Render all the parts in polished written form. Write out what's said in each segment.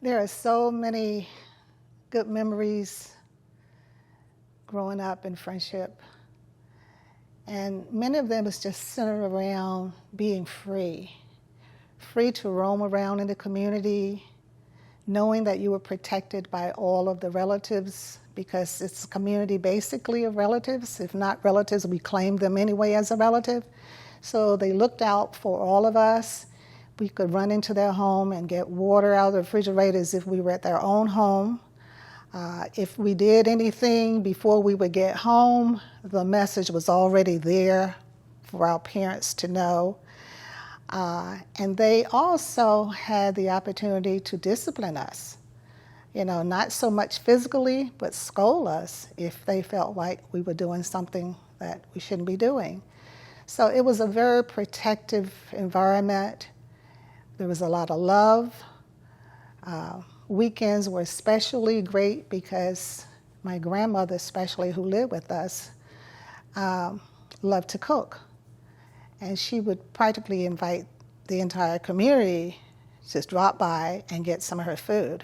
There are so many good memories growing up in friendship, and many of them is just centered around being free to roam around in the community, knowing that you were protected by all of the relatives, because it's a community basically of relatives. If not relatives, we claimed them anyway as a relative. So they looked out for all of us. We could run into their home and get water out of the refrigerators if we were at their own home. If we did anything before we would get home, the message was already there for our parents to know. And they also had the opportunity to discipline us. You know, not so much physically, but scold us if they felt like we were doing something that we shouldn't be doing. So it was a very protective environment. There was a lot of love. Weekends were especially great because my grandmother, especially who lived with us, loved to cook. And she would practically invite the entire community to just drop by and get some of her food.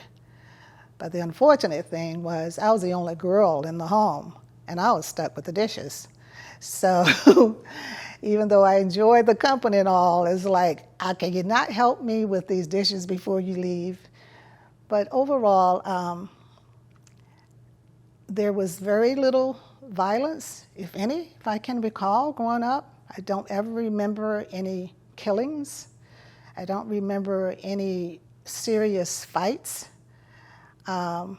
But the unfortunate thing was I was the only girl in the home, and I was stuck with the dishes. So even though I enjoyed the company and all, it's like, can you not help me with these dishes before you leave? But overall, there was very little violence, if any, if I can recall growing up. I don't ever remember any killings. I don't remember any serious fights. And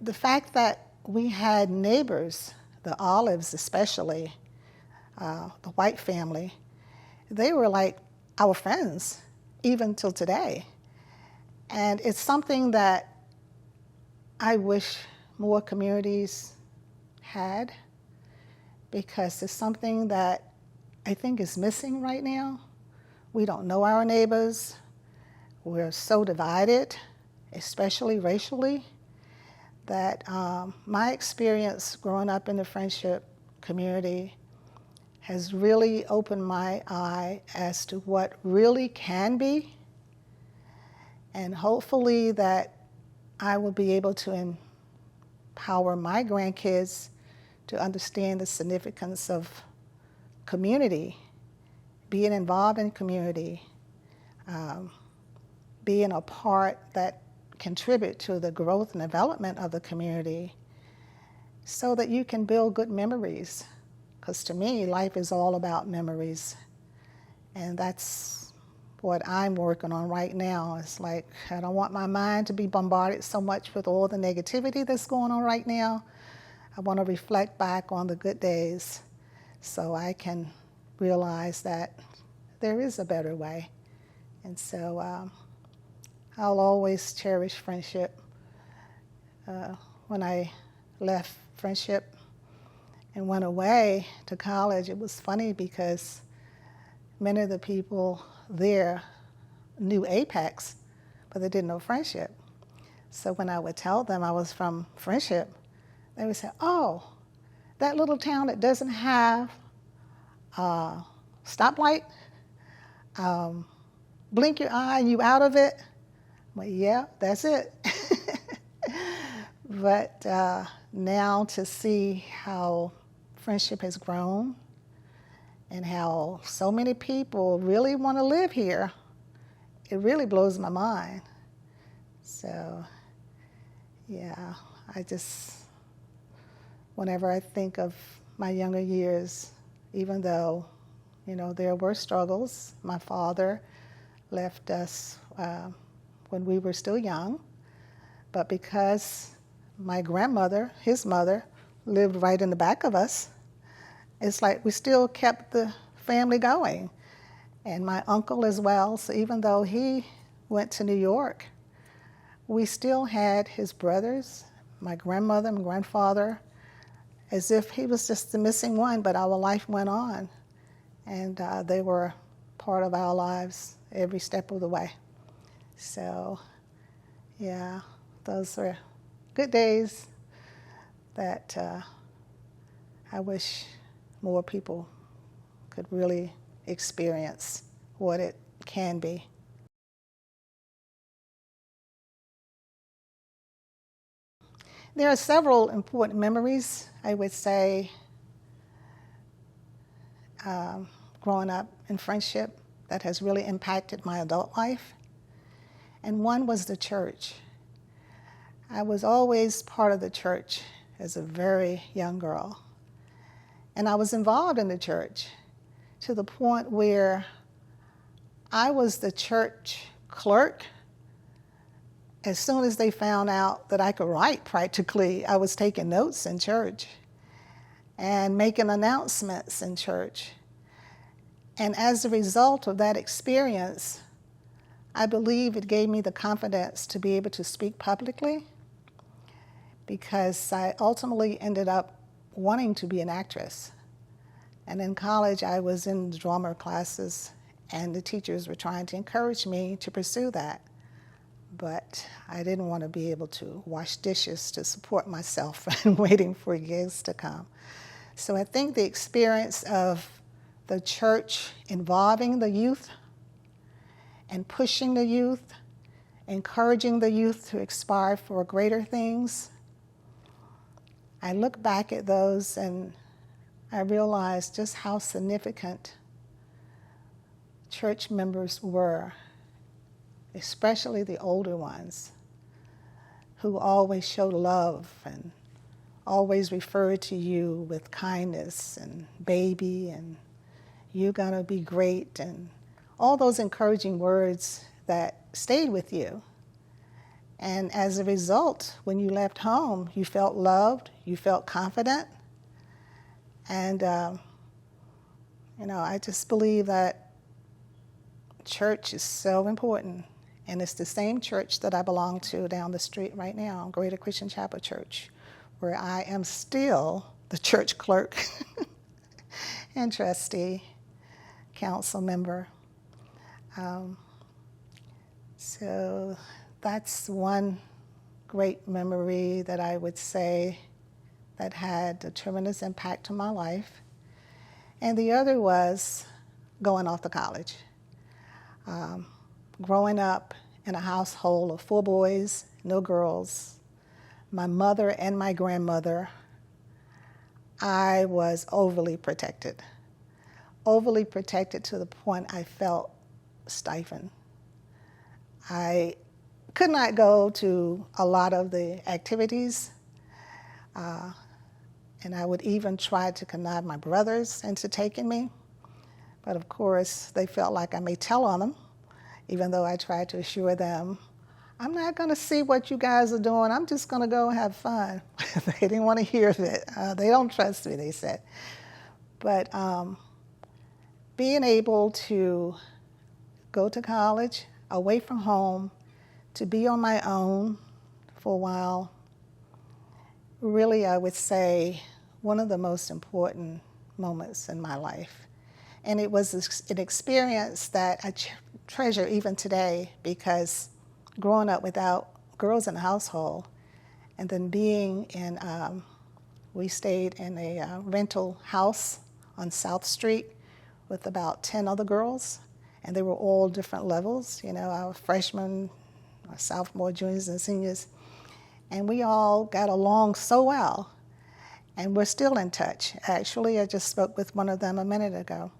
the fact that we had neighbors, the Olives especially, the white family, they were like our friends, even till today. And it's something that I wish more communities had, because it's something that I think is missing right now. We don't know our neighbors. We're so divided, especially racially, that my experience growing up in the friendship community has really opened my eye as to what really can be, and hopefully that I will be able to empower my grandkids to understand the significance of community, being involved in community, being a part that contribute to the growth and development of the community, so that you can build good memories. Because to me, life is all about memories. And that's what I'm working on right now. It's like, I don't want my mind to be bombarded so much with all the negativity that's going on right now. I want to reflect back on the good days so I can realize that there is a better way. And so I'll always cherish friendship. When I left friendship and went away to college, it was funny because many of the people there knew Apex, but they didn't know friendship. So when I would tell them I was from friendship, they would say, "Oh, that little town that doesn't have a stoplight, blink your eye and you out of it." Well, yeah, that's it. But now to see how friendship has grown and how so many people really want to live here, it really blows my mind. So, yeah, whenever I think of my younger years, even though, you know, there were struggles, my father left us when we were still young, but because my grandmother, his mother, lived right in the back of us, it's like we still kept the family going. And my uncle as well, so even though he went to New York, we still had his brothers, my grandmother and grandfather, as if he was just the missing one, but our life went on. And they were part of our lives every step of the way. So, yeah, those were good days that I wish more people could really experience what it can be. There are several important memories, I would say, growing up in friendship that has really impacted my adult life. And one was the church. I was always part of the church as a very young girl. And I was involved in the church to the point where I was the church clerk. As soon as they found out that I could write practically, I was taking notes in church and making announcements in church. And as a result of that experience, I believe it gave me the confidence to be able to speak publicly, because I ultimately ended up wanting to be an actress. And in college, I was in drama classes, and the teachers were trying to encourage me to pursue that. But I didn't want to be able to wash dishes to support myself and waiting for gigs to come. So I think the experience of the church involving the youth and pushing the youth, encouraging the youth to aspire for greater things, I look back at those and I realize just how significant church members were, especially the older ones, who always showed love and always referred to you with kindness and baby and you're gonna be great and all those encouraging words that stayed with you. And as a result, when you left home, you felt loved, you felt confident. And, I just believe that church is so important. And it's the same church that I belong to down the street right now, Greater Christian Chapel Church, where I am still the church clerk and trustee, council member. So that's one great memory that I would say that had a tremendous impact on my life. And the other was going off to college. Growing up in a household of 4 boys, no girls, my mother and my grandmother, I was overly protected to the point I felt stifled. I could not go to a lot of the activities, and I would even try to connive my brothers into taking me. But of course, they felt like I may tell on them, even though I tried to assure them, I'm not going to see what you guys are doing. I'm just going to go have fun. They didn't want to hear of it. They don't trust me, they said. But being able to go to college, away from home, to be on my own for a while, really, I would say, one of the most important moments in my life. And it was an experience that I treasure even today, because growing up without girls in the household, and then being in, we stayed in a rental house on South Street with about 10 other girls, and they were all different levels, our freshmen, our sophomore, juniors, and seniors. And we all got along so well, and we're still in touch. Actually, I just spoke with one of them a minute ago.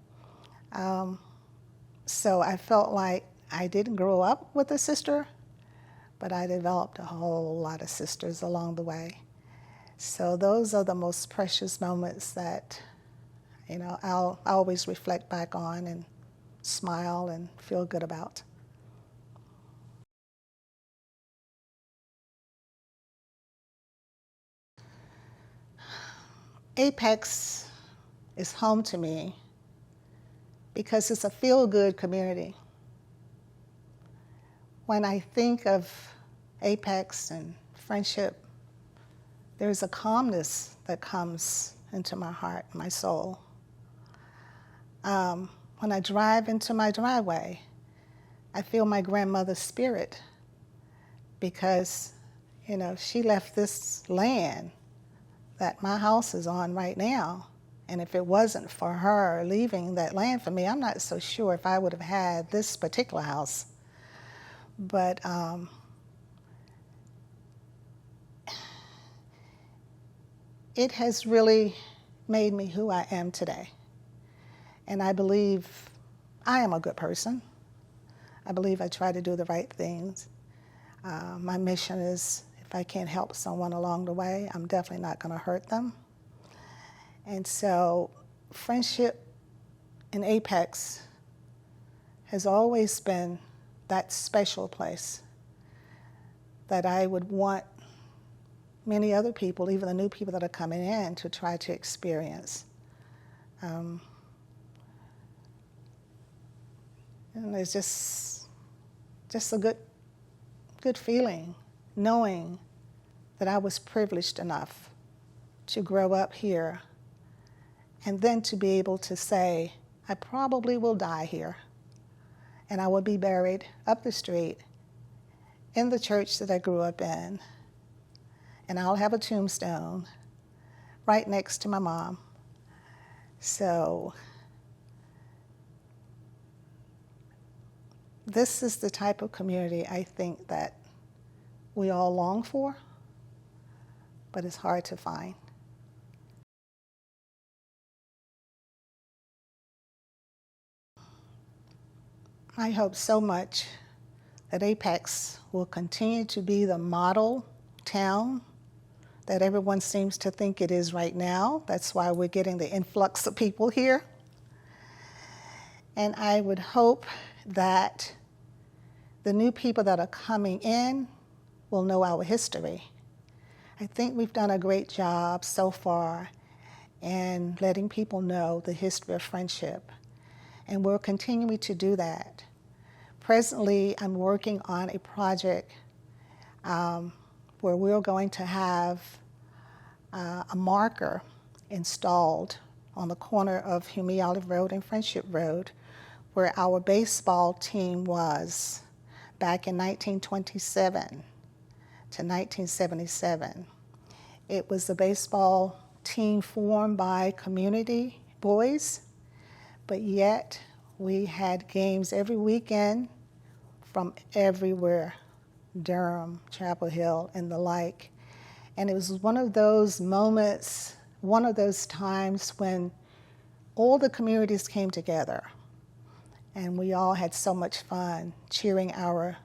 So I felt like I didn't grow up with a sister, but I developed a whole lot of sisters along the way. So those are the most precious moments that, I'll always reflect back on and smile and feel good about. Apex is home to me because it's a feel-good community. When I think of Apex and friendship, there's a calmness that comes into my heart, my soul. When I drive into my driveway, I feel my grandmother's spirit, because, she left this land that my house is on right now. And if it wasn't for her leaving that land for me, I'm not so sure if I would have had this particular house. But it has really made me who I am today. And I believe I am a good person. I believe I try to do the right things. My mission is, if I can't help someone along the way, I'm definitely not going to hurt them. And so friendship in Apex has always been that special place that I would want many other people, even the new people that are coming in, to try to experience. And it's just a good feeling, knowing that I was privileged enough to grow up here and then to be able to say, I probably will die here, and I will be buried up the street in the church that I grew up in, and I'll have a tombstone right next to my mom. So this is the type of community I think that we all long for, but it's hard to find. I hope so much that Apex will continue to be the model town that everyone seems to think it is right now. That's why we're getting the influx of people here. And I would hope that the new people that are coming in will know our history. I think we've done a great job so far in letting people know the history of friendship, and we're continuing to do that. Presently, I'm working on a project where we're going to have a marker installed on the corner of Hume Olive Road and Friendship Road, where our baseball team was back in 1927 to 1977. It was a baseball team formed by community boys, but yet we had games every weekend from everywhere, Durham, Chapel Hill, and the like. And it was one of those moments, one of those times when all the communities came together, and we all had so much fun cheering our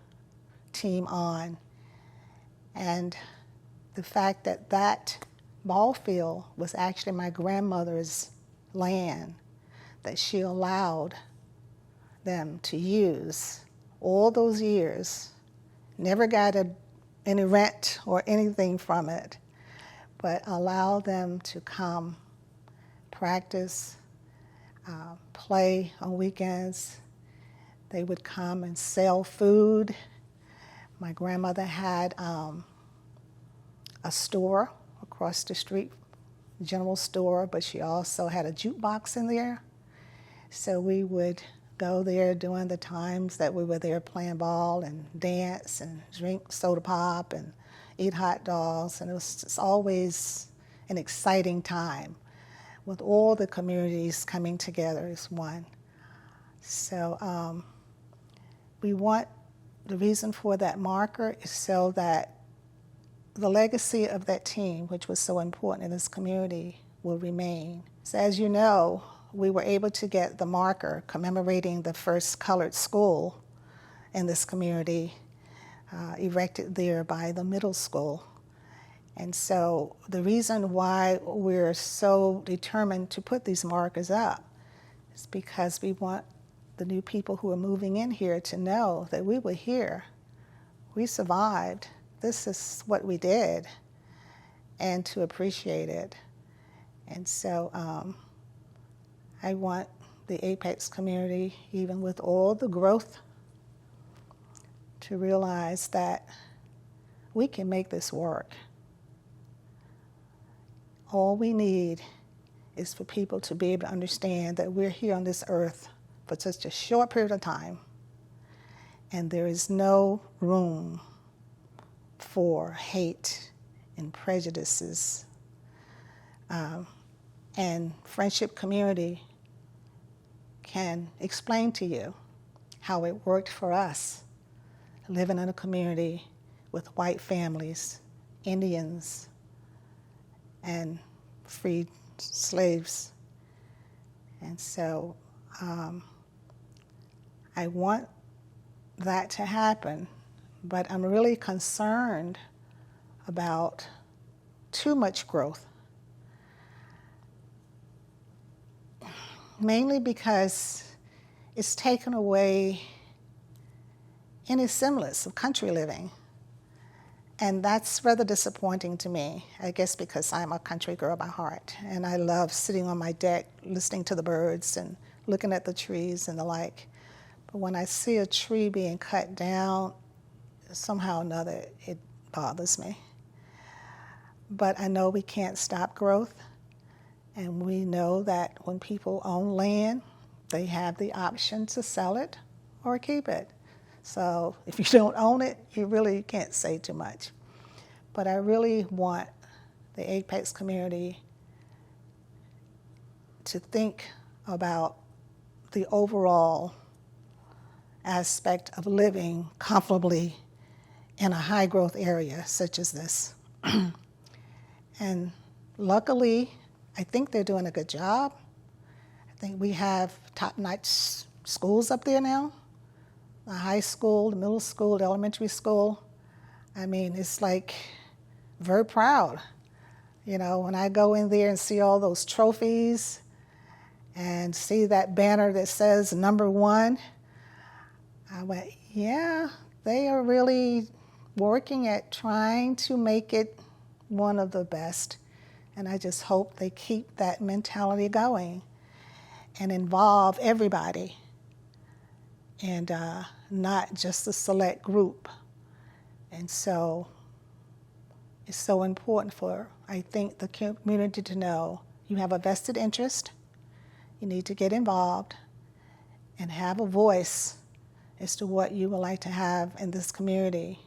team on. And the fact that that ball field was actually my grandmother's land that she allowed them to use all those years, never got any rent or anything from it, but allowed them to come, practice, play on weekends. They would come and sell food. My grandmother had a store across the street, general store, but she also had a jukebox in there. So we would go there during the times that we were there playing ball and dance and drink soda pop and eat hot dogs. And it was just always an exciting time with all the communities coming together as one. So the reason for that marker is so that the legacy of that team, which was so important in this community, will remain. So as you know, we were able to get the marker commemorating the first colored school in this community erected there by the middle school. And so the reason why we're so determined to put these markers up is because we want the new people who are moving in here to know that we were here, we survived, this is what we did, and to appreciate it. And so I want the Apex community, even with all the growth, to realize that we can make this work. All we need is for people to be able to understand that we're here on this earth for such a short period of time, and there is no room for hate and prejudices. And Friendship Community can explain to you how it worked for us living in a community with white families, Indians, and freed slaves. And so I want that to happen, but I'm really concerned about too much growth. Mainly because it's taken away any semblance of country living. And that's rather disappointing to me, I guess because I'm a country girl by heart. And I love sitting on my deck, listening to the birds and looking at the trees and the like. But when I see a tree being cut down, somehow or another, it bothers me. But I know we can't stop growth. And we know that when people own land, they have the option to sell it or keep it. So if you don't own it, you really can't say too much. But I really want the Apex community to think about the overall aspect of living comfortably in a high growth area such as this. And luckily, I think they're doing a good job. I think we have top-notch schools up there now. The high school, the middle school, the elementary school. I mean, it's like very proud. You know, when I go in there and see all those trophies and see that banner that says #1, I went, yeah, they are really working at trying to make it one of the best. And I just hope they keep that mentality going and involve everybody and not just a select group. And so it's so important for, I think, the community to know you have a vested interest, you need to get involved and have a voice as to what you would like to have in this community.